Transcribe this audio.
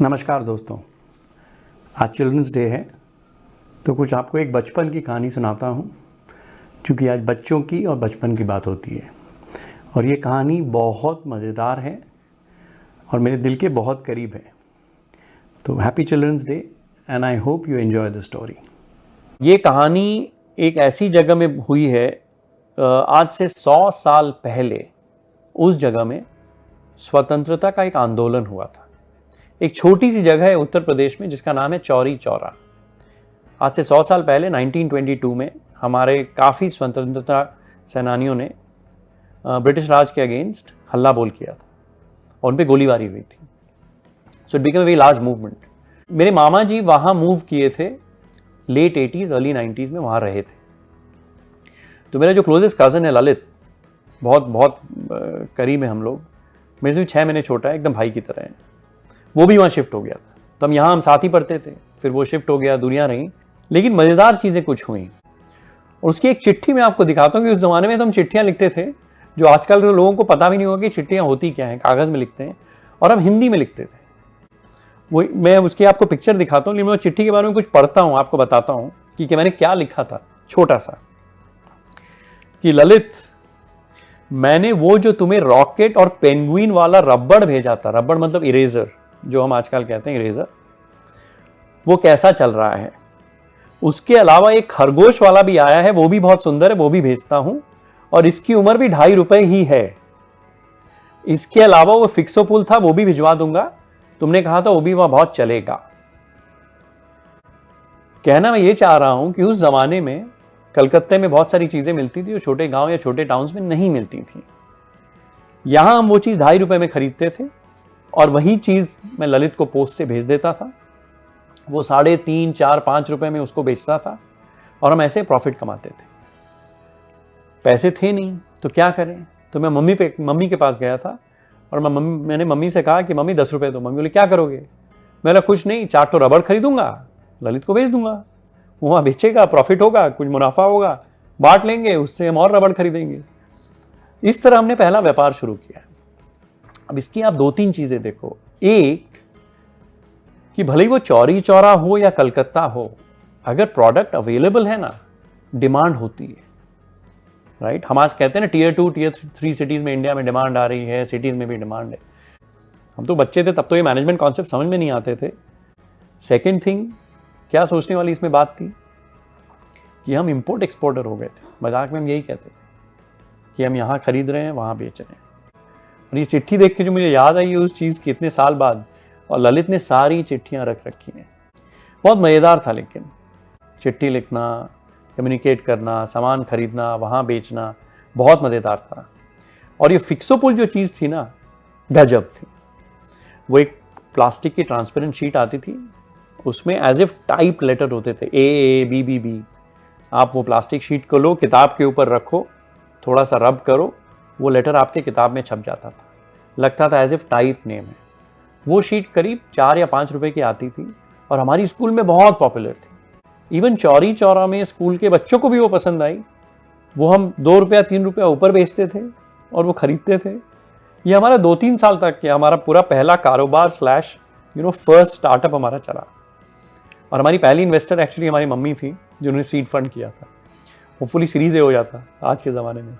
नमस्कार दोस्तों, आज चिल्ड्रंस डे है तो कुछ आपको एक बचपन की कहानी सुनाता हूँ, क्योंकि आज बच्चों की और बचपन की बात होती है। और ये कहानी बहुत मज़ेदार है और मेरे दिल के बहुत करीब है। तो happy children's day and I hope you enjoy the story. ये कहानी एक ऐसी जगह में हुई है, आज से 100 साल पहले उस जगह में स्वतंत्रता का एक आंदोलन हुआ था। एक छोटी सी जगह है उत्तर प्रदेश में जिसका नाम है चौरी चौरा। आज से 100 साल पहले 1922 में हमारे काफ़ी स्वतंत्रता सेनानियों ने ब्रिटिश राज के अगेंस्ट हल्ला बोल किया था और उन पर गोलीबारी हुई थी। So it become a very large movement. मेरे मामा जी वहाँ मूव किए थे, लेट 80s अर्ली 90s में वहाँ रहे थे। तो मेरा जो क्लोजेस्ट कज़न है ललित, बहुत बहुत करीब है हम लोग, मेरे से भी 6 महीने छोटा है, एकदम भाई की तरह है। वो भी वहाँ शिफ्ट हो गया था, तो हम साथ ही पढ़ते थे। फिर वो शिफ्ट हो गया, दुनिया रही। लेकिन मज़ेदार चीज़ें कुछ हुई और उसकी एक चिट्ठी मैं आपको दिखाता हूँ कि उस ज़माने में तो हम चिट्ठियाँ लिखते थे, जो आजकल तो लोगों को पता भी नहीं होगा कि चिट्ठियाँ होती क्या हैं। कागज़ में लिखते हैं और हम हिंदी में लिखते थे। वो मैं उसकी आपको पिक्चर दिखाता हूँ, लेकिन मैं चिट्ठी के बारे में कुछ पढ़ता हूँ, आपको बताता हूँ कि मैंने क्या लिखा था। छोटा सा कि ललित, मैंने वो जो तुम्हें रॉकेट और पेंगुइन वाला रबड़ भेजा था, रबड़ मतलब इरेजर, जो हम आजकल कहते हैं इरेजर, वो कैसा चल रहा है। उसके अलावा एक खरगोश वाला भी आया है, वो भी बहुत सुंदर है, वो भी भेजता हूं और इसकी उम्र भी 2.5 रुपए ही है। इसके अलावा वो फिक्सोपुल था, वो भी भिजवा दूंगा, तुमने कहा था वो भी वहां बहुत चलेगा। कहना मैं ये चाह रहा हूं कि उस जमाने में कलकत्ते में बहुत सारी चीजें मिलती थी जो छोटे गांव या छोटे टाउन्स में नहीं मिलती थी। यहां हम वो चीज 2.5 रुपए में खरीदते थे और वही चीज मैं ललित को पोस्ट से भेज देता था। वो 3.5, 4, 5 रुपए में उसको बेचता था और हम ऐसे प्रॉफिट कमाते थे। पैसे थे नहीं तो क्या करें, तो मैं मम्मी के पास गया था और मैंने मम्मी से कहा कि मम्मी 10 रुपए दो। मम्मी बोली क्या करोगे? मैंने कुछ नहीं, 4 तो रबड़ खरीदूंगा, ललित को भेज दूंगा, वहां बेचेगा, प्रॉफिट होगा, कुछ मुनाफा होगा, बांट लेंगे, उससे हम और रबड़ खरीदेंगे। इस तरह हमने पहला व्यापार शुरू किया। अब इसकी आप 2-3 चीजें देखो। एक कि भले ही वो चौरी चौरा हो या कलकत्ता हो, अगर प्रोडक्ट अवेलेबल है ना, डिमांड होती है, राइट। हम आज कहते हैं ना टियर 2, टियर 3 सिटीज में इंडिया में डिमांड आ रही है, सिटीज में भी डिमांड है। हम तो बच्चे थे तब तो ये मैनेजमेंट कॉन्सेप्ट समझ में नहीं आते थे। सेकेंड थिंग, क्या सोचने वाली इसमें बात थी कि हम इंपोर्ट एक्सपोर्टर हो गए थे। मजाक में हम यही कहते थे कि हम यहाँ खरीद रहे हैं, वहाँ बेच रहे हैं। और ये चिट्ठी देख के जो मुझे याद आई उस चीज़ की इतने साल बाद, और ललित ने सारी चिट्ठियाँ रख रखी हैं। बहुत मज़ेदार था, लेकिन चिट्ठी लिखना, कम्युनिकेट करना, सामान खरीदना, वहाँ बेचना, बहुत मज़ेदार था। और ये फिक्सोपुल जो चीज़ थी ना, गजब थी। वो एक प्लास्टिक की ट्रांसपेरेंट शीट आती थी, उसमें एज इफ टाइप लेटर होते थे, ए बी बी बी। आप वो प्लास्टिक शीट को लो, किताब के ऊपर रखो, थोड़ा सा रब करो, वो लेटर आपके किताब में छप जाता था। लगता था एज इफ टाइप नेम है। वो शीट करीब 4 या 5 रुपए की आती थी और हमारी स्कूल में बहुत पॉपुलर थी। इवन चौरी चौरा में स्कूल के बच्चों को भी वो पसंद आई। वो हम 2 रुपया 3 रुपया ऊपर बेचते थे और वो खरीदते थे। ये हमारा 2-3 साल तक हमारा पूरा पहला कारोबार स्लैश फर्स्ट स्टार्टअप हमारा चला। और हमारी पहली इन्वेस्टर एक्चुअली हमारी मम्मी थी, जिन्होंने सीड फंड किया था। होपफुली सीरीज ए हो जाता आज के ज़माने में।